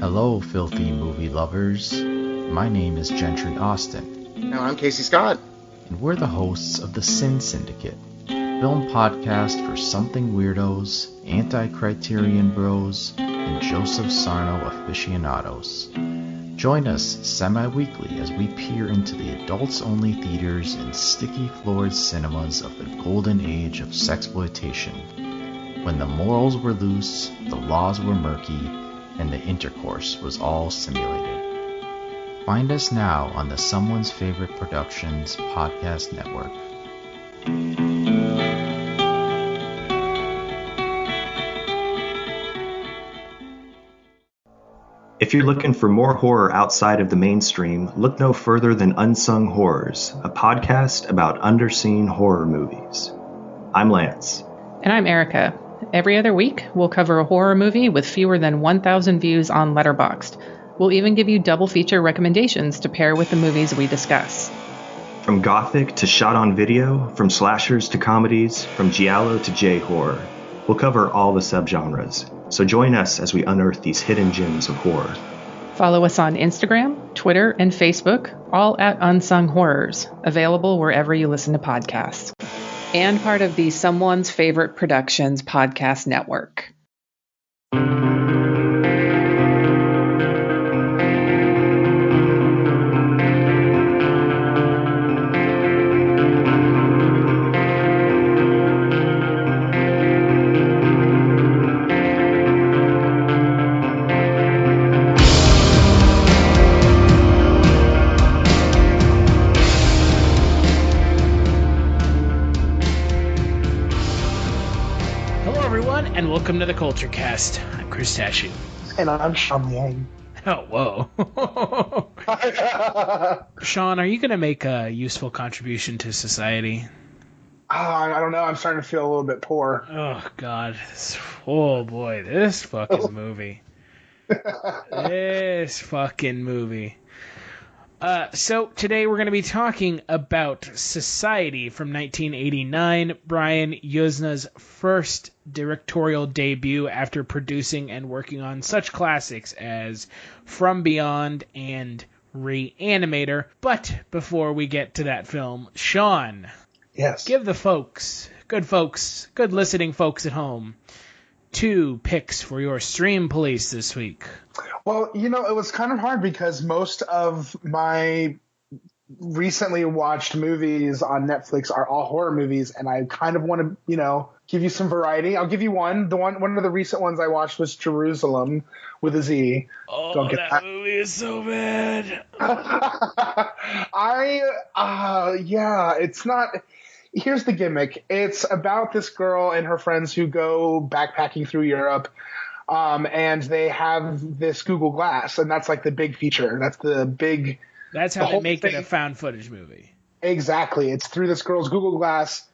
Hello, filthy movie lovers. My name is Gentry Austin. And I'm Casey Scott. And we're the hosts of the Sin Syndicate, film podcast for something weirdos, anti-criterion bros, and Joseph Sarno aficionados. Join us semi-weekly as we peer into the adults-only theaters and sticky-floored cinemas of the golden age of sexploitation, when the morals were loose, the laws were murky, and the intercourse was all simulated. Find us now on the Someone's Favorite Productions podcast network. If you're looking for more horror outside of the mainstream, look no further than Unsung Horrors, a podcast about underseen horror movies. I'm Lance. And I'm Erica. Every other week, we'll cover a horror movie with fewer than 1,000 views on Letterboxd. We'll even give you double feature recommendations to pair with the movies we discuss. From gothic to shot on video, from slashers to comedies, from giallo to J-horror. We'll cover all the subgenres. So join us as we unearth these hidden gems of horror. Follow us on Instagram, Twitter, and Facebook, all at Unsung Horrors, available wherever you listen to podcasts. And part of the Someone's Favorite Productions podcast network. Welcome to the Kulturecast. I'm Chris Stachiw. And I'm Sean Liang. Oh, whoa. Sean, are you going to make a useful contribution to society? I don't know. I'm starting to feel a little bit poor. Oh, God. Oh, boy. This fucking movie. This fucking movie. So today we're going to be talking about Society from 1989, Brian Yuzna's first directorial debut after producing and working on such classics as From Beyond and Reanimator. But before we get to that film, Sean, yes, give the folks, good listening folks at home, 2 picks for your stream police this week. Well, it was kind of hard because most of my recently watched movies on Netflix are all horror movies, and I kind of want to, give you some variety. I'll give you one. One of the recent ones I watched was Jerusalem with a Z. Oh, Don't get that movie is so bad. It's not. Here's the gimmick. It's about this girl and her friends who go backpacking through Europe. And they have this Google Glass, and that's like the big feature. That's how they make it a found footage movie. Exactly. It's through this girl's Google Glass,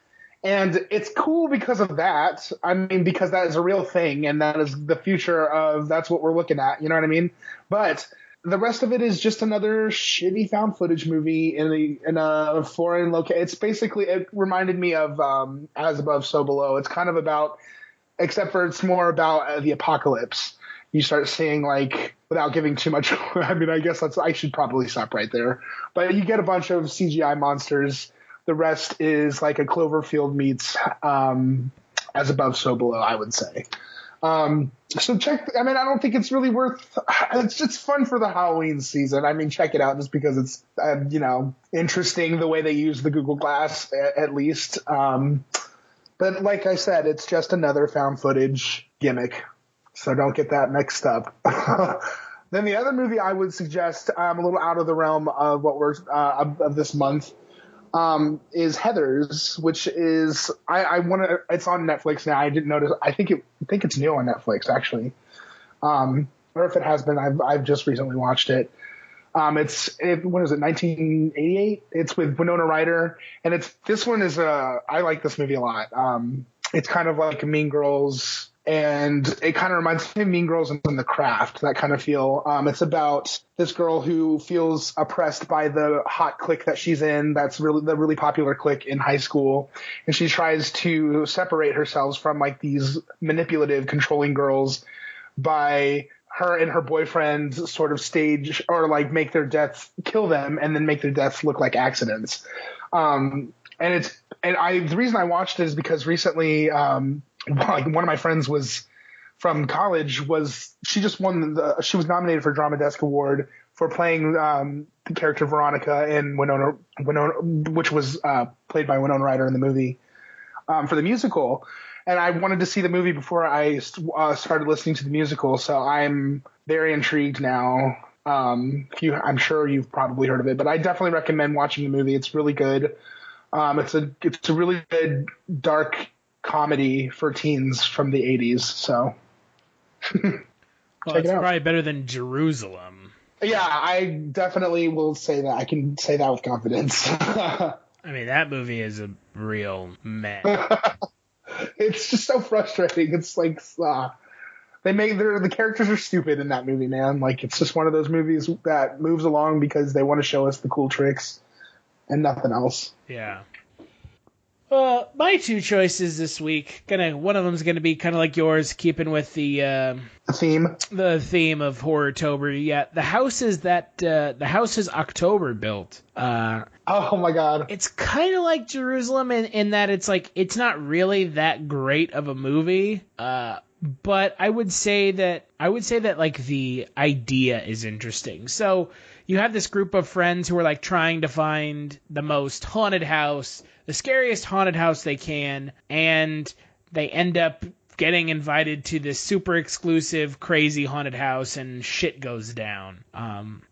and it's cool because of that. I mean, because that is a real thing, and that is the future of that's what we're looking at. You know what I mean? But the rest of it is just another shitty found footage movie in a foreign location. It's basically, it reminded me of As Above, So Below. It's kind of about, except for it's more about the apocalypse. You start seeing, like, without giving too much, I mean, I guess I should probably stop right there. But you get a bunch of CGI monsters. The rest is like a Cloverfield meets As Above, So Below, I would say. So I don't think it's really it's just fun for the Halloween season. I mean, check it out just because it's, interesting the way they use the Google Glass, at least. But like I said, it's just another found footage gimmick, so don't get that mixed up. Then the other movie I would suggest, a little out of the realm of what we're of this month, is Heathers, which is it's on Netflix now. I didn't notice. I think it's new on Netflix actually, or if it has been, I've just recently watched it. When is it? 1988. It's with Winona Ryder, and this one is I like this movie a lot. It's kind of like Mean Girls, and it kind of reminds me of Mean Girls and The Craft, that kind of feel. It's about this girl who feels oppressed by the hot clique that she's in. That's the really popular clique in high school, and she tries to separate herself from like these manipulative, controlling girls by her and her boyfriend sort of stage or like make their deaths, kill them, and then make their deaths look like accidents. The reason I watched it is because recently, like one of my friends from college she just won she was nominated for Drama Desk Award for playing the character Veronica in Winona, which was played by Winona Ryder in the movie for the musical. And I wanted to see the movie before I started listening to the musical, so I'm very intrigued now. I'm sure you've probably heard of it, but I definitely recommend watching the movie. It's really good. It's a really good dark comedy for teens from the 80s. So, well, it's probably better than Jerusalem. Yeah, I definitely will say that. I can say that with confidence. I mean, that movie is a real mess. It's just so frustrating. It's like the characters are stupid in that movie, man. Like, it's just one of those movies that moves along because they want to show us the cool tricks and nothing else. Yeah. My two choices this week, one of them's gonna be kind of like yours, keeping with the theme of Horrortober. Yeah, the house is October built. Oh my God! It's kind of like Jerusalem in that it's like it's not really that great of a movie. But I would say that like the idea is interesting. So you have this group of friends who are like trying to find the most haunted house, the scariest haunted house they can, and they end up getting invited to this super exclusive, crazy haunted house, and shit goes down.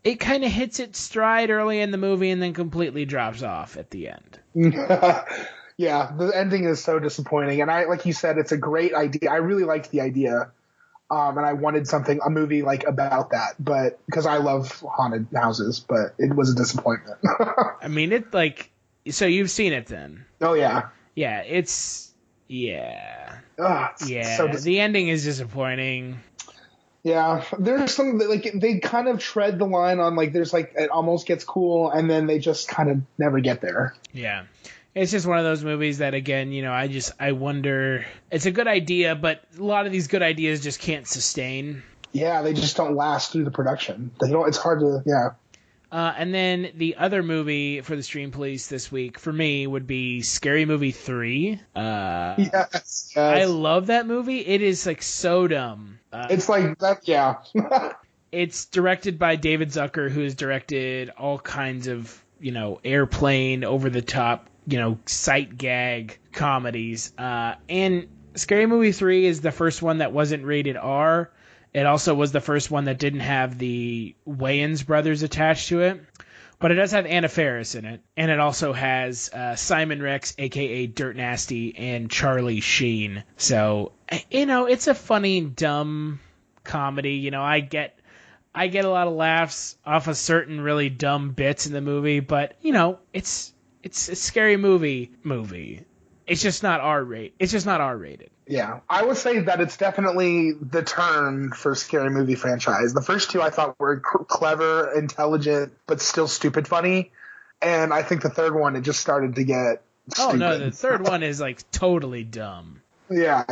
It kind of hits its stride early in the movie and then completely drops off at the end. Yeah, the ending is so disappointing. And like you said, it's a great idea. I really liked the idea. And I wanted a movie like about that, but because I love haunted houses, but it was a disappointment. I mean, so you've seen it then? Oh yeah. Yeah, the ending is disappointing. Yeah, there's some like they kind of tread the line on like there's like it almost gets cool and then they just kind of never get there. Yeah. It's just one of those movies that, again, I wonder. It's a good idea, but a lot of these good ideas just can't sustain. Yeah, they just don't last through the production. It's hard to, yeah. And then the other movie for the Stream Police this week, for me, would be Scary Movie 3. Yes. I love that movie. It is, like, so dumb. It's like that, yeah. It's directed by David Zucker, who has directed all kinds of, airplane, over-the-top, sight gag comedies. And Scary Movie 3 is the first one that wasn't rated R. It also was the first one that didn't have the Wayans brothers attached to it. But it does have Anna Faris in it. And it also has Simon Rex, a.k.a. Dirt Nasty, and Charlie Sheen. So, it's a funny, dumb comedy. I get a lot of laughs off of certain really dumb bits in the movie. But, it's a scary movie. It's just not R-rated. Yeah, I would say that it's definitely the turn for Scary Movie franchise. The first two I thought were clever, intelligent, but still stupid funny. And I think the third one, it just started to get stupid. Oh, no, the third one is, like, totally dumb. Yeah.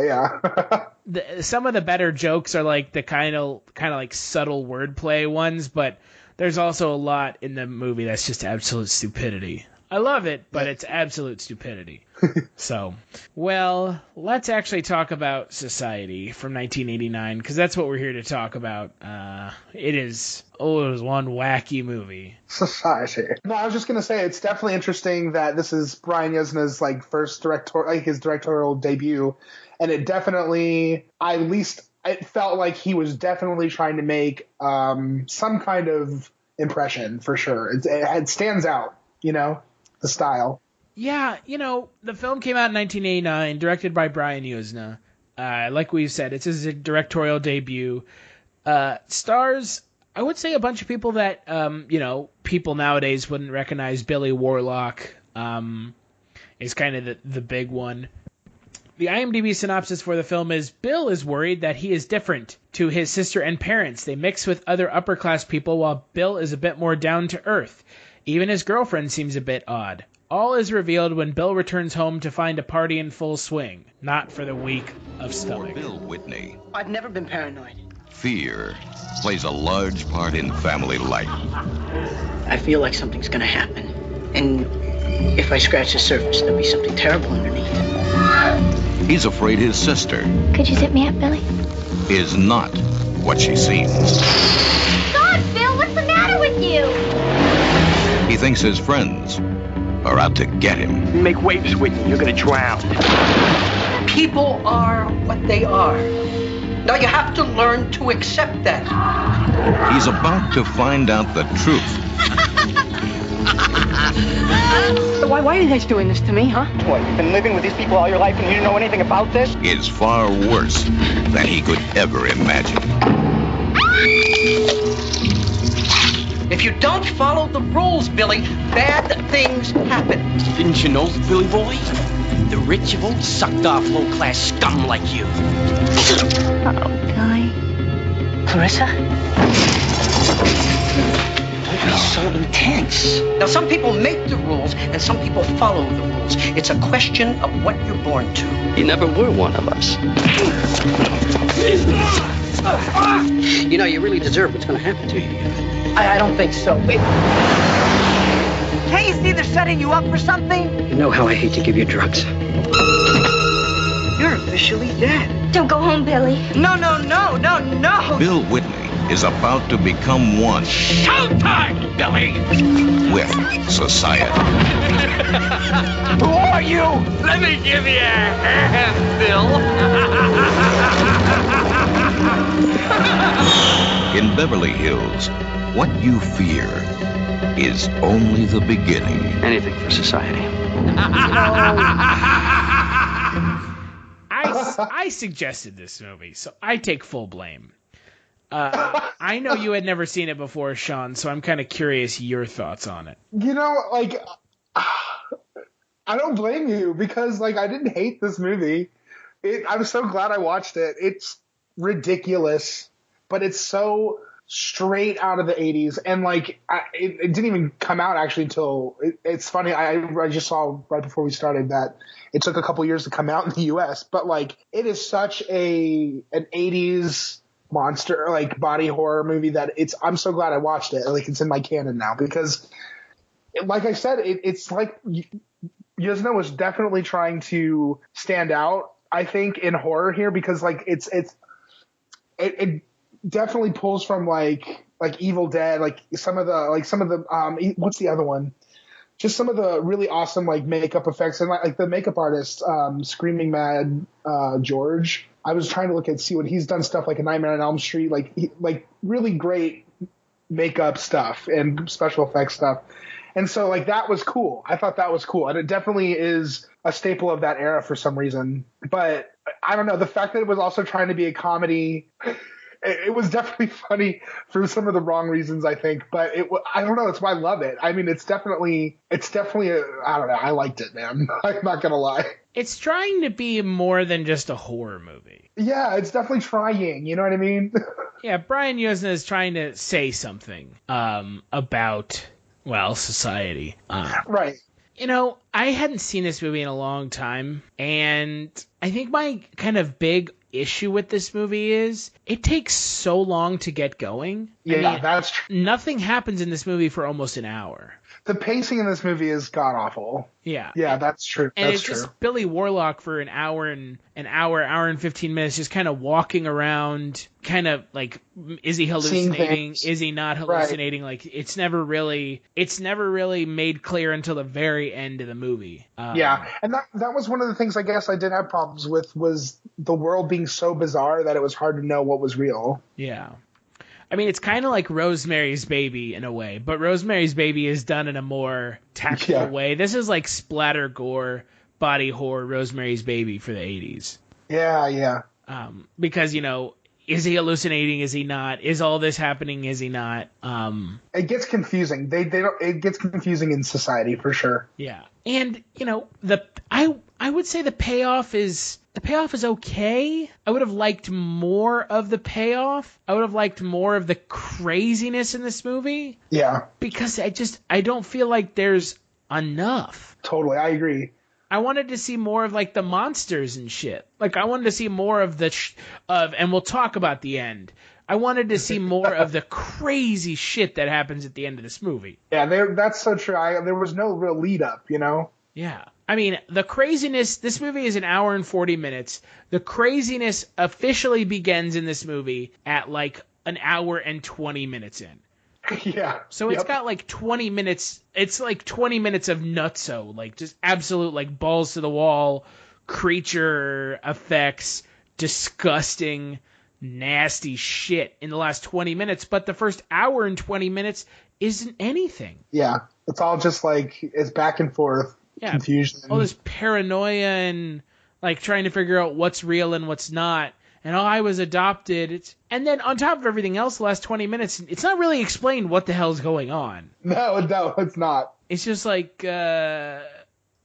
Some of the better jokes are, like, the kind of like, subtle wordplay ones, but there's also a lot in the movie that's just absolute stupidity. I love it, but it's absolute stupidity. So, well, let's actually talk about Society from 1989, because that's what we're here to talk about. It was one wacky movie. Society. No, I was just going to say, it's definitely interesting that this is Brian Yuzna's, like, first his directorial debut, and it definitely, it felt like he was definitely trying to make some kind of impression, for sure. It stands out, the style. Yeah, the film came out in 1989, directed by Brian Yuzna. Like we've said, it's his directorial debut. Stars, I would say, a bunch of people that, people nowadays wouldn't recognize. Billy Warlock is kind of the big one. The IMDb synopsis for the film is, Bill is worried that he is different to his sister and parents. They mix with other upper-class people while Bill is a bit more down-to-earth. Even his girlfriend seems a bit odd. All is revealed when Bill returns home to find a party in full swing. Not for the weak of stomach. Bill Whitney. I've never been paranoid. fear plays a large part in family life. I feel like something's gonna happen. And if I scratch the surface, there'll be something terrible underneath. He's afraid his sister Could you zip me up, Billy? is not what she seems. God, Bill, what's the matter with you? He thinks his friends are out to get him. You make waves, Whitney, you're gonna drown. People are what they are. Now you have to learn to accept that. He's about to find out the truth. Why are you guys doing this to me, huh? What, you've been living with these people all your life and you didn't know anything about this? Is far worse than he could ever imagine. If you don't follow the rules, Billy, bad things happen. Didn't you know, Billy boy? The rich have all sucked off low-class scum like you. Uh-oh, Billy. Clarissa? Don't be so intense. Now, some people make the rules, and some people follow the rules. It's a question of what you're born to. You never were one of us. You know, you really deserve what's going to happen to you. I don't think so. Wait. Can't you see they're setting you up for something? You know how I hate to give you drugs. You're officially dead. Don't go home, Billy. No. Bill Whitney is about to become one. Showtime, Billy! With society. Who are you? Let me give you a hand, Bill. In Beverly Hills, what you fear is only the beginning. Anything for society. I suggested this movie, so I take full blame. I know you had never seen it before, Sean, so I'm kind of curious your thoughts on it. You know, like, I don't blame you because, like, I didn't hate this movie. I'm so glad I watched it. It's ridiculous, but it's so straight out of the 80s. And, like, it didn't even come out, actually, until it's funny. I just saw right before we started that it took a couple years to come out in the U.S. But, like, it is such an 80s monster, like, body horror movie that I'm so glad I watched it. Like, it's in my canon now because, like I said, it's like Yuzna was definitely trying to stand out, I think, in horror here because, like, it definitely pulls from like Evil Dead, like some of the what's the other one? Just some of the really awesome like makeup effects and like the makeup artist, Screaming Mad George. I was trying to see what he's done stuff like A Nightmare on Elm Street, like really great makeup stuff and special effects stuff. And so like that was cool. I thought that was cool, and it definitely is a staple of that era for some reason. But I don't know, the fact that it was also trying to be a comedy. It was definitely funny for some of the wrong reasons, I think, but I don't know. It's why I love it. I mean, it's definitely I don't know. I liked it, man. I'm not going to lie. It's trying to be more than just a horror movie. Yeah, it's definitely trying. You know what I mean? Yeah, Brian Yuzna is trying to say something about, well, society. Right. You know, I hadn't seen this movie in a long time, and I think my kind of big issue with this movie is it takes so long to get going. Yeah, that's true. Nothing happens in this movie for almost an hour. The pacing in this movie is god awful. Yeah. Yeah, that's true. And that's it's true. just Billy Warlock for an hour and 15 minutes, just kind of walking around, kind of like, is he hallucinating? Is he not hallucinating? Right. Like, it's never really made clear until the very end of the movie. Yeah, and that was one of the things I guess I did have problems with, was the world being so bizarre that it was hard to know what was real. Yeah. I mean, it's kind of like Rosemary's Baby in a way, but Rosemary's Baby is done in a more tactful way. This is like splatter gore, body horror, Rosemary's Baby for the 80s. Yeah. Because, you know, is he hallucinating? Is he not? Is all this happening? Is he not? It gets confusing. It gets confusing in society for sure. Yeah. And, you know, I would say the payoff is okay. I would have liked more of the payoff. I would have liked more of the craziness in this movie. Yeah. Because I don't feel like there's enough. Totally, I agree. I wanted to see more of like the monsters and shit. Like I wanted to see more of and we'll talk about the end. I wanted to see more of the crazy shit that happens at the end of this movie. Yeah, that's so true. There was no real lead up, you know? Yeah. I mean, the craziness, this movie is an hour and 40 minutes. The craziness officially begins in this movie at like an hour and 20 minutes in. Yeah. So it's got like 20 minutes. It's like 20 minutes of nutso, like just absolute like balls to the wall, creature effects, disgusting, nasty shit in the last 20 minutes. But the first hour and 20 minutes isn't anything. Yeah. It's all just like, it's back and forth. Yeah. Confusion. All this paranoia and like trying to figure out what's real and what's not. And I was adopted. And then on top of everything else, the last 20 minutes, it's not really explained what the hell's going on. No, it's not. It's just like, I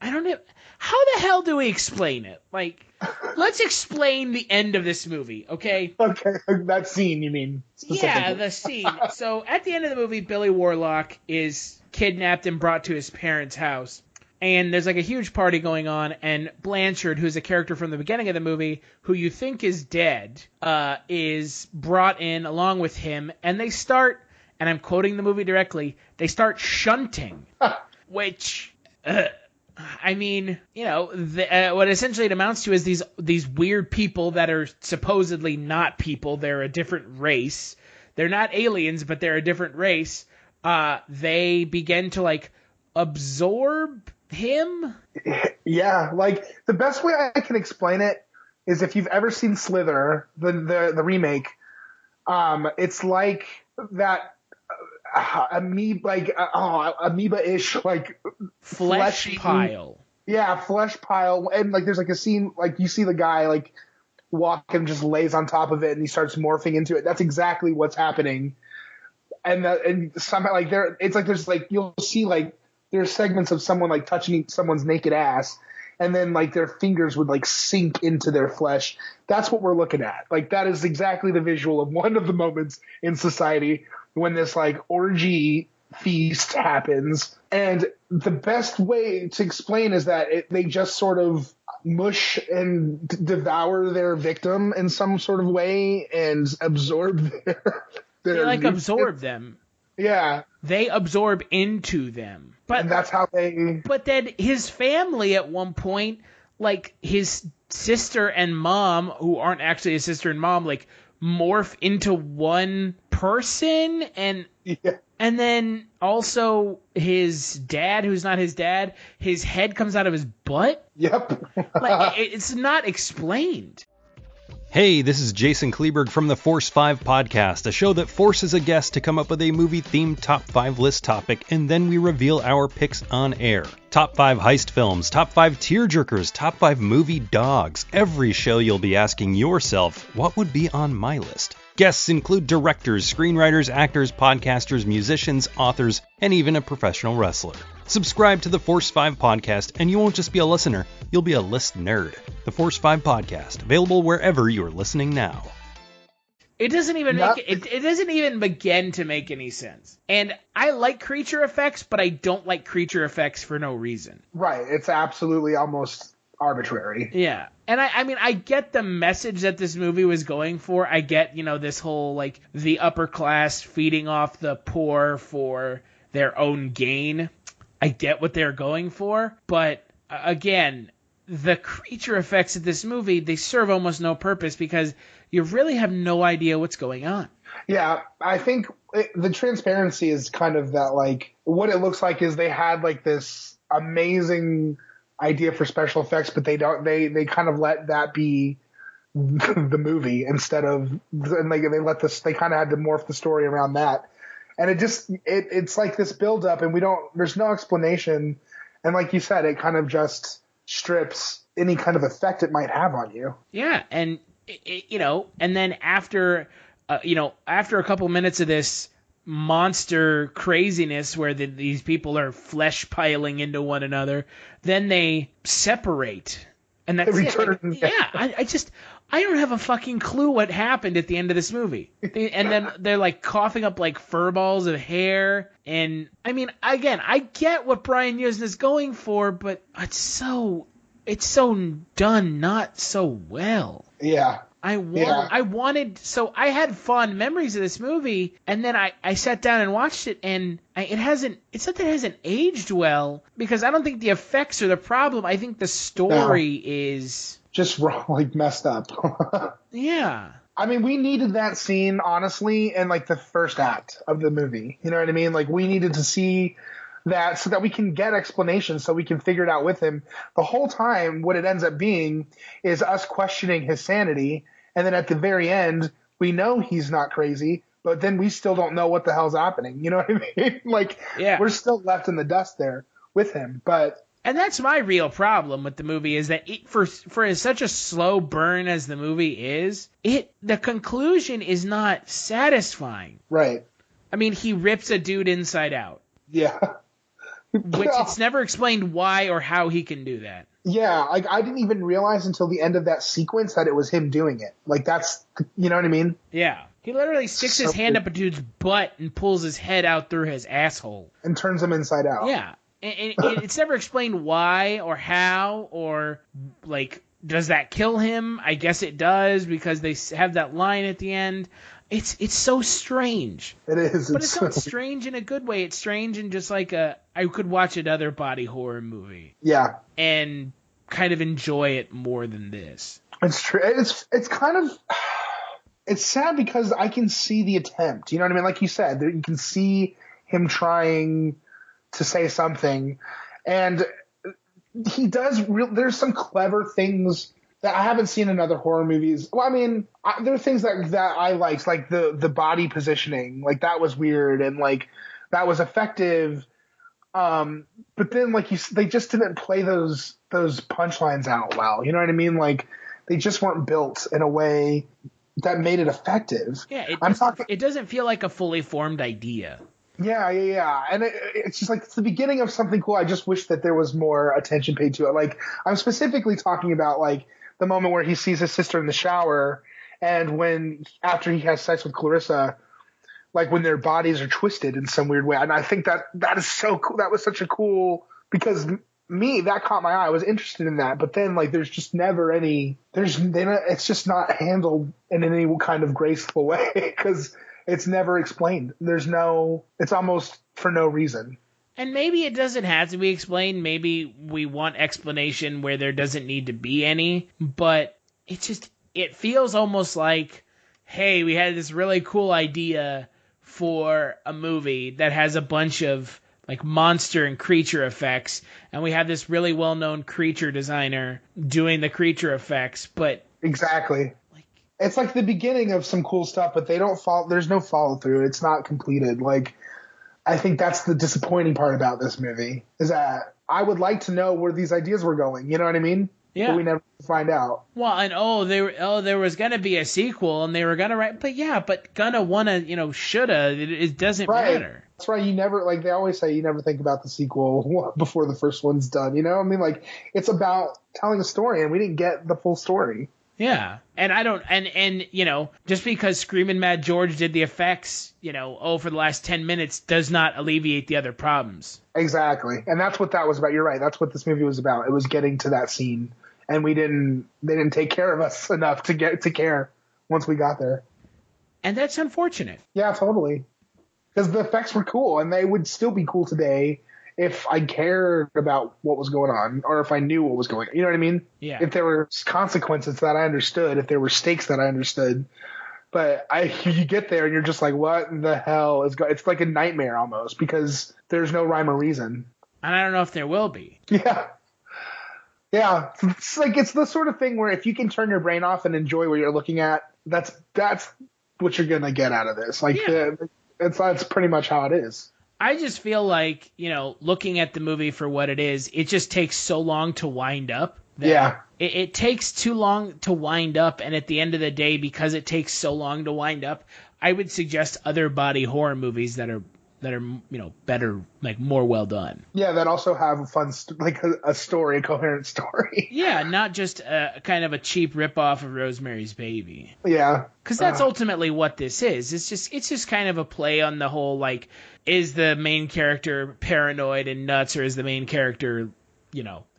don't know. How the hell do we explain it? Like, let's explain the end of this movie, okay? Okay, that scene, you mean? Yeah, the scene. So at the end of the movie, Billy Warlock is kidnapped and brought to his parents' house. And there's like a huge party going on, and Blanchard, who's a character from the beginning of the movie, who you think is dead, is brought in along with him, and they start, and I'm quoting the movie directly, they start shunting, which, I mean, you know, what essentially it amounts to is these weird people that are supposedly not people. They're a different race. They're not aliens, but they're a different race. They begin to like absorb him. Yeah, like the best way I can explain it is if you've ever seen Slither, the remake, it's like that amoeba-ish like flesh pile. Yeah, flesh pile, and like there's like a scene like you see the guy like walk and just lays on top of it and he starts morphing into it. That's exactly what's happening. And somehow like there's like you'll see like there's segments of someone like touching someone's naked ass, and then like their fingers would like sink into their flesh. That's what we're looking at. Like that is exactly the visual of one of the moments in society when this like orgy feast happens. And the best way to explain is that they just sort of mush and devour their victim in some sort of way and absorb their they like absorb them. Yeah. They absorb into them. And that's how they... But then his family at one point, like his sister and mom, who aren't actually his sister and mom, like morph into one person. And then also his dad, who's not his dad, his head comes out of his butt. Yep. Like it's not explained. Hey, this is Jason Kleberg from the Force 5 podcast, a show that forces a guest to come up with a movie-themed top 5 list topic, and then we reveal our picks on air. Top 5 heist films, top 5 tearjerkers, top 5 movie dogs. Every show you'll be asking yourself, what would be on my list? Guests include directors, screenwriters, actors, podcasters, musicians, authors, and even a professional wrestler. Subscribe to the Force 5 podcast, and you won't just be a listener, you'll be a list nerd. The Force 5 podcast, available wherever you're listening now. It doesn't even it doesn't even begin to make any sense. And I like creature effects, but I don't like creature effects for no reason. Right. It's absolutely almost arbitrary. Yeah. And I mean, I get the message that this movie was going for. I get, this whole, like, the upper class feeding off the poor for their own gain. I get what they're going for. But, again, the creature effects of this movie, they serve almost no purpose because you really have no idea what's going on. Yeah, I think the transparency is kind of that, like, what it looks like is they had, like, this amazing idea for special effects, but they kind of let that be the movie instead of, and they kind of had to morph the story around that. And it's like this build up and there's no explanation. And like you said, it kind of just strips any kind of effect it might have on you. Yeah. And, and then after a couple minutes of this monster craziness where these people are flesh piling into one another, then they separate, and that's it. I don't have a fucking clue what happened at the end of this movie. And then they're like coughing up like fur balls of hair, and I mean, again, I get what Brian Yuzna is going for, but it's so done not so well. Yeah. I had fond memories of this movie, and then I sat down and watched it, and it's not that it hasn't aged well, because I don't think the effects are the problem. I think the story is just like messed up. Yeah. I mean, we needed that scene, honestly, in like the first act of the movie. You know what I mean? Like, we needed to see that so that we can get explanations, so we can figure it out with him. The whole time, what it ends up being is us questioning his sanity. And then at the very end, we know he's not crazy, but then we still don't know what the hell's happening. You know what I mean? Like, we're still left in the dust there with him. And that's my real problem with the movie, is that for such a slow burn as the movie is, the conclusion is not satisfying. Right. I mean, he rips a dude inside out. Yeah. Which it's never explained why or how he can do that. Yeah, like I didn't even realize until the end of that sequence that it was him doing it. Like, that's, you know what I mean? Yeah. He literally sticks his hand up a dude's butt and pulls his head out through his asshole. And turns him inside out. Yeah. And it's never explained why or how, or like, does that kill him? I guess it does, because they have that line at the end. It's so strange. It is. But it's not strange in a good way. It's strange in just like I could watch another body horror movie. Yeah. And kind of enjoy it more than this. It's true. It's kind of, it's sad because I can see the attempt. You know what I mean? Like you said, you can see him trying to say something, and he does. There's some clever things that I haven't seen in other horror movies. Well, I mean, there are things that I liked, like the body positioning, like that was weird and like that was effective. But then like they just didn't play those punchlines out well. You know what I mean? Like they just weren't built in a way that made it effective. Yeah, it doesn't feel like a fully formed idea. Yeah. And it's just like, it's the beginning of something cool. I just wish that there was more attention paid to it. Like, I'm specifically talking about like the moment where he sees his sister in the shower, and after he has sex with Clarissa, like when their bodies are twisted in some weird way. And I think that is so cool. That was such a cool, because that caught my eye. I was interested in that, but then like there's just never it's just not handled in any kind of graceful way, because it's never explained. It's almost for no reason. And maybe it doesn't have to be explained. Maybe we want explanation where there doesn't need to be any. But it feels almost like, hey, we had this really cool idea for a movie that has a bunch of like monster and creature effects, and we have this really well-known creature designer doing the creature effects, but exactly. It's like the beginning of some cool stuff, but there's no follow through. It's not completed. Like, I think that's the disappointing part about this movie, is that I would like to know where these ideas were going. You know what I mean? Yeah. But we never find out. Well, and there was gonna be a sequel, and they were gonna write, but gonna, wanna, shoulda. It doesn't matter. That's right. You never, like they always say, you never think about the sequel before the first one's done. You know, I mean, like it's about telling a story, and we didn't get the full story. Yeah, and I don't, and just because Screamin' Mad George did the effects, for the last 10 minutes does not alleviate the other problems. Exactly, and that's what that was about. You're right. That's what this movie was about. It was getting to that scene, and they didn't take care of us enough to get to care once we got there. And that's unfortunate. Yeah, totally. Because the effects were cool, and they would still be cool today if I cared about what was going on, or if I knew what was going on. You know what I mean? Yeah. If there were consequences that I understood, if there were stakes that I understood. But you get there and you're just like, what the hell is going on? It's like a nightmare almost, because there's no rhyme or reason. And I don't know if there will be. Yeah. Yeah. It's the sort of thing where if you can turn your brain off and enjoy what you're looking at, that's what you're going to get out of this. Like, that's pretty much how it is. I just feel like, looking at the movie for what it is, it just takes so long to wind up. Yeah. It takes too long to wind up, and at the end of the day, because it takes so long to wind up, I would suggest other body horror movies that are better, like more well done. Yeah, that also have a fun, a story, a coherent story. Yeah, not just a kind of a cheap ripoff of Rosemary's Baby. Yeah. Because that's ultimately what this is. It's just kind of a play on the whole, like, is the main character paranoid and nuts, or is the main character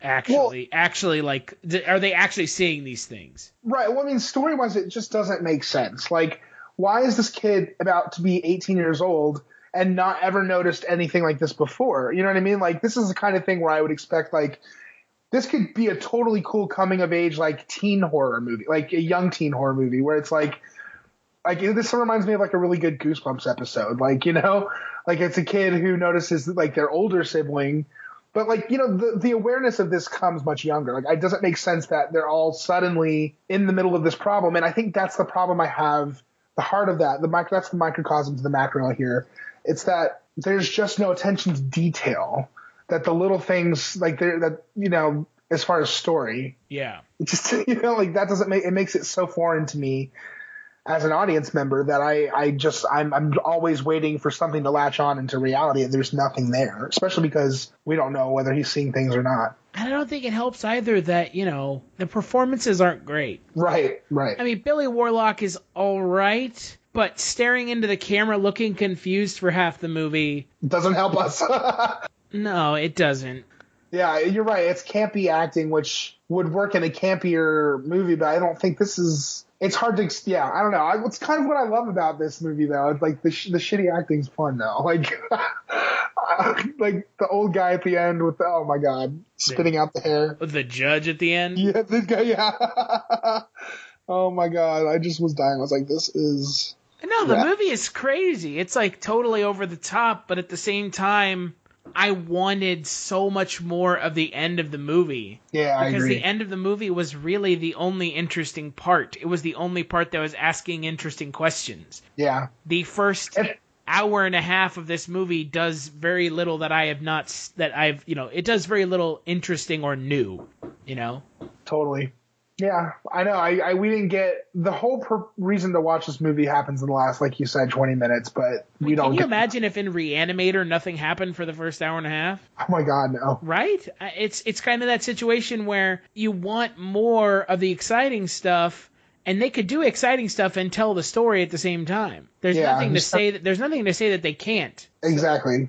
actually like, are they actually seeing these things? Right. Well, I mean, story-wise, it just doesn't make sense. Like, why is this kid about to be 18 years old and not ever noticed anything like this before? You know what I mean? Like, this is the kind of thing where I would expect, like, this could be a totally cool coming-of-age, like, teen horror movie, like a young teen horror movie where it's like this reminds me of, like, a really good Goosebumps episode. Like, like it's a kid who notices, like, their older sibling. But, like, the awareness of this comes much younger. Like, it doesn't make sense that they're all suddenly in the middle of this problem. And I think that's the problem I have. The heart of that, that's the microcosm to the macro here. It's that there's just no attention to detail. That the little things, like, as far as story. Yeah. It just, like, that doesn't it makes it so foreign to me as an audience member that I'm always waiting for something to latch on into reality, and there's nothing there, especially because we don't know whether he's seeing things or not. And I don't think it helps either that, the performances aren't great. Right. I mean, Billy Warlock is all right, but staring into the camera looking confused for half the movie doesn't help us. No, it doesn't. Yeah, you're right. It's campy acting, which would work in a campier movie, but I don't think this is... It's hard to... Yeah, I don't know. It's kind of what I love about this movie, though. It's like the shitty acting's fun, though. Like, like the old guy at the end with oh my god, spitting out the hair. With the judge at the end? Yeah, this guy, yeah. Oh my god, I just was dying. I was like, this is... No, the movie is crazy. It's like totally over the top, but at the same time... I wanted so much more of the end of the movie. Yeah, I agree. Because the end of the movie was really the only interesting part. It was the only part that was asking interesting questions. Yeah. The first hour and a half of this movie does very little it does very little interesting or new, Totally. Yeah, I know. We didn't get the whole reason to watch this movie happens in the last, like you said, 20 minutes, but we don't. Can you imagine if in Reanimator nothing happened for the first hour and a half? Oh my god, no. Right? It's kind of that situation where you want more of the exciting stuff, and they could do exciting stuff and tell the story at the same time. There's nothing to say that they can't. Exactly.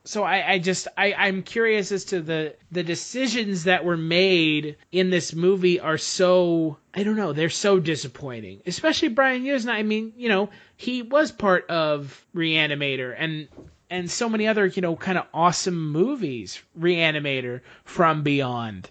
So I'm curious as to the decisions that were made in this movie are so, I don't know, they're so disappointing. Especially Brian Yuzna. I mean, he was part of Reanimator and so many other, kind of awesome movies. Reanimator, From Beyond,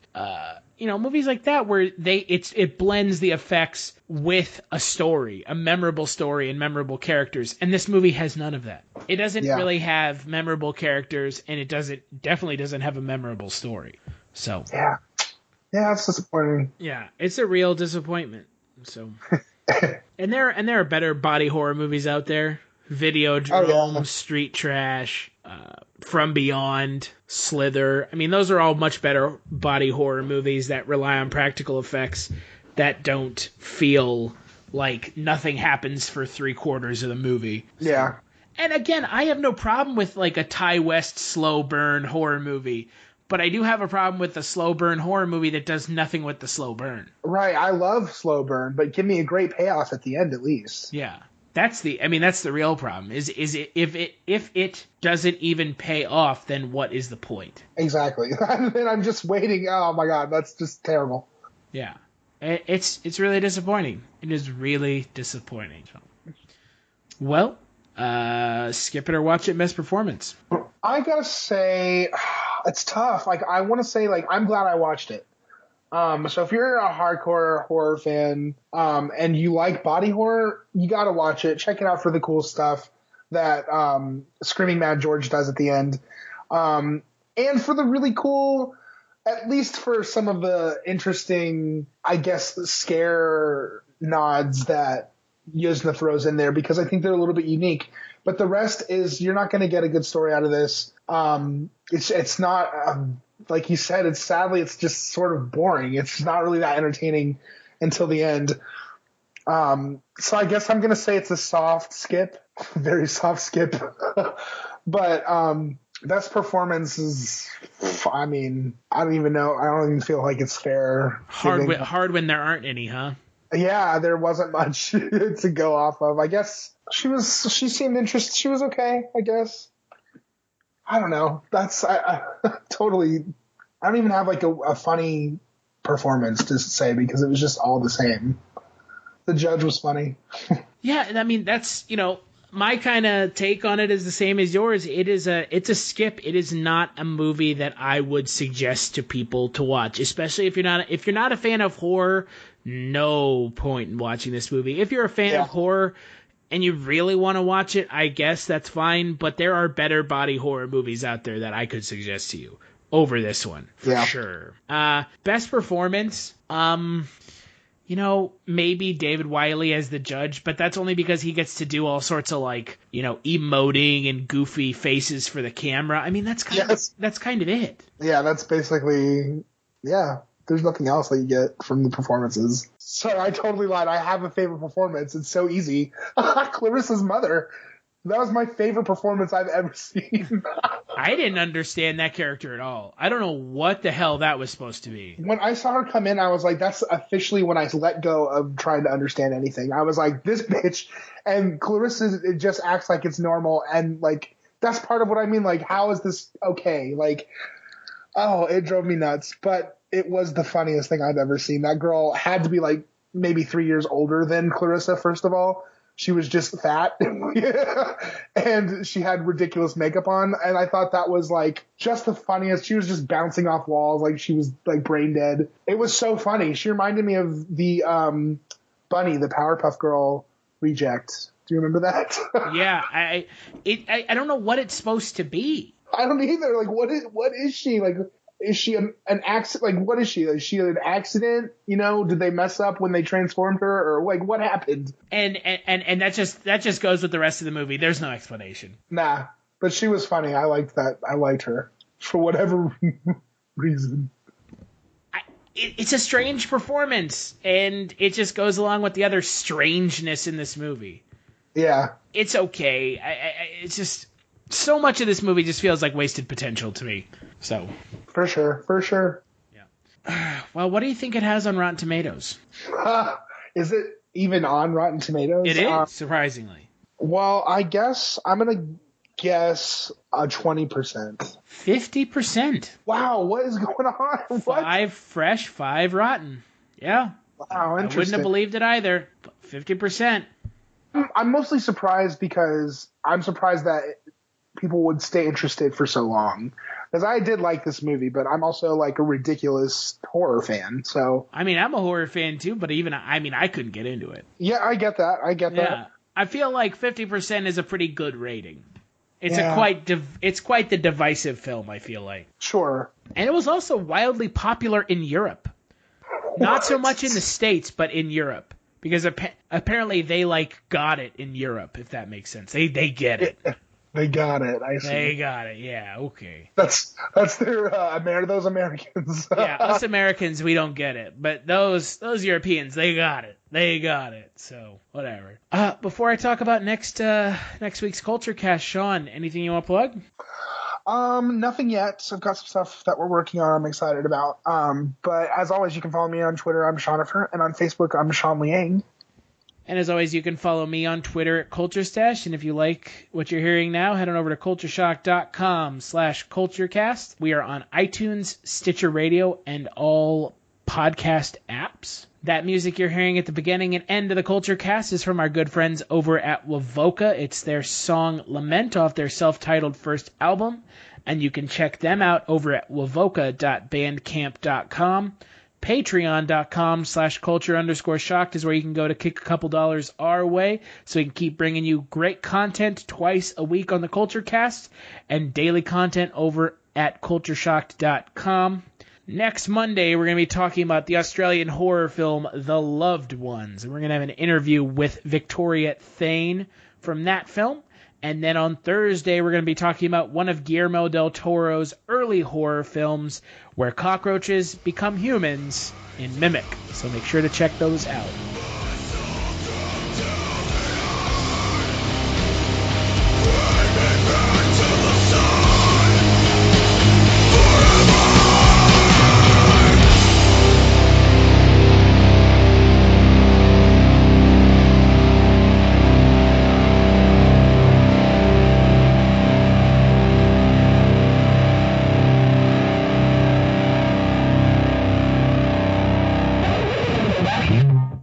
movies like that where it blends the effects with a story, a memorable story and memorable characters. And this movie has none of that. It doesn't really have memorable characters, and it definitely doesn't have a memorable story. So yeah, it's disappointing. Yeah, it's a real disappointment. So, and there are better body horror movies out there. Videodrome, Street Trash, From Beyond, Slither. I mean, those are all much better body horror movies that rely on practical effects that don't feel like nothing happens for 3/4 of the movie. So, yeah. And again, I have no problem with like a Ty West slow burn horror movie, but I do have a problem with a slow burn horror movie that does nothing with the slow burn. Right. I love slow burn, but give me a great payoff at the end at least. Yeah. That's the real problem. Is it if it doesn't even pay off, then what is the point? Exactly. Then I'm just waiting. Oh my god, that's just terrible. Yeah. It's really disappointing. It is really disappointing. Well, skip it or watch it, best performance. I gotta say, it's tough. Like, I want to say, like, I'm glad I watched it. So if you're a hardcore horror fan, and you like body horror, you gotta watch it. Check it out for the cool stuff that Screaming Mad George does at the end, and for the really cool, at least for some of the interesting, I guess, scare nods that Yuzna throws in there, because I think they're a little bit unique. But the rest is, you're not going to get a good story out of this. It's not, like you said, it's just sort of boring. It's not really that entertaining until the end. So I guess I'm going to say it's a soft skip, very soft skip. But best performance is, I mean, I don't even know. I don't even feel like it's fair. Hard when there aren't any, huh? Yeah, there wasn't much to go off of. I guess she seemed interested. She was okay, I guess. I don't know. That's I totally I don't even have like a funny performance to say because it was just all the same. The judge was funny. Yeah, I mean, that's, my kind of take on it is the same as yours. It's a skip. It is not a movie that I would suggest to people to watch, especially if you're not a fan of horror. No point in watching this movie. If you're a fan of horror and you really want to watch it, I guess that's fine. But there are better body horror movies out there that I could suggest to you over this one for sure. Best performance. Maybe David Wiley as the judge, but that's only because he gets to do all sorts of emoting and goofy faces for the camera. I mean, that's kind of it. Yeah, that's basically, there's nothing else that you get from the performances. Sorry, I totally lied. I have a favorite performance. It's so easy. Clarissa's mother. That was my favorite performance I've ever seen. I didn't understand that character at all. I don't know what the hell that was supposed to be. When I saw her come in, I was like, that's officially when I let go of trying to understand anything. I was like, this bitch. And Clarissa, it just acts like it's normal. And, that's part of what I mean. How is this okay? It drove me nuts. But it was the funniest thing I've ever seen. That girl had to be, maybe 3 years older than Clarissa, first of all. She was just fat and she had ridiculous makeup on. And I thought that was just the funniest. She was just bouncing off walls. She was brain dead. It was so funny. She reminded me of the Bunny, the Powerpuff Girl reject. Do you remember that? Yeah. I don't know what it's supposed to be. I don't either. What is she? Is she an accident? What is she? Is she an accident? Did they mess up when they transformed her, or what happened? And that just goes with the rest of the movie. There's no explanation. Nah, but she was funny. I liked that. I liked her for whatever reason. It's a strange performance, and it just goes along with the other strangeness in this movie. Yeah, it's okay. It's just so much of this movie just feels like wasted potential to me. So. For sure. Yeah. Well, what do you think it has on Rotten Tomatoes? Is it even on Rotten Tomatoes? It is, surprisingly. Well, I guess I'm going to guess a 20%. 50%. Wow, what is going on? 5 fresh, 5 rotten. Yeah. Wow, interesting. I wouldn't have believed it either. 50%. I'm mostly surprised because I'm surprised that people would stay interested for so long. Because I did like this movie, but I'm also a ridiculous horror fan. So I mean, I'm a horror fan too, but I couldn't get into it. Yeah, I get that. Yeah. I feel like 50% is a pretty good rating. It's it's quite the divisive film, I feel like. Sure. And it was also wildly popular in Europe. Not so much in the States, but in Europe. Because apparently they got it in Europe, if that makes sense. They get it. They got it. I see. They got it. Yeah. Okay. That's their those Americans. Yeah, us Americans, we don't get it, but those Europeans, they got it. They got it. So whatever. Before I talk about next week's Kulturecast, Sean, anything you want to plug? Nothing yet. So I've got some stuff that we're working on. I'm excited about. But as always, you can follow me on Twitter. I'm Seanifer, and on Facebook, I'm Sean Liang. And as always, you can follow me on Twitter at Kulturestash. And if you like what you're hearing now, head on over to cultureshock.com/Kulturecast. We are on iTunes, Stitcher Radio, and all podcast apps. That music you're hearing at the beginning and end of the Kulturecast is from our good friends over at Wavoka. It's their song Lament off their self-titled first album. And you can check them out over at wavoka.bandcamp.com. Patreon.com/culture_shocked is where you can go to kick a couple dollars our way so we can keep bringing you great content twice a week on the Kulturecast and daily content over at cultureshocked.com. Next Monday, we're going to be talking about the Australian horror film The Loved Ones. And we're going to have an interview with Victoria Thane from that film. And then on Thursday, we're going to be talking about one of Guillermo del Toro's early horror films where cockroaches become humans in Mimic. So make sure to check those out.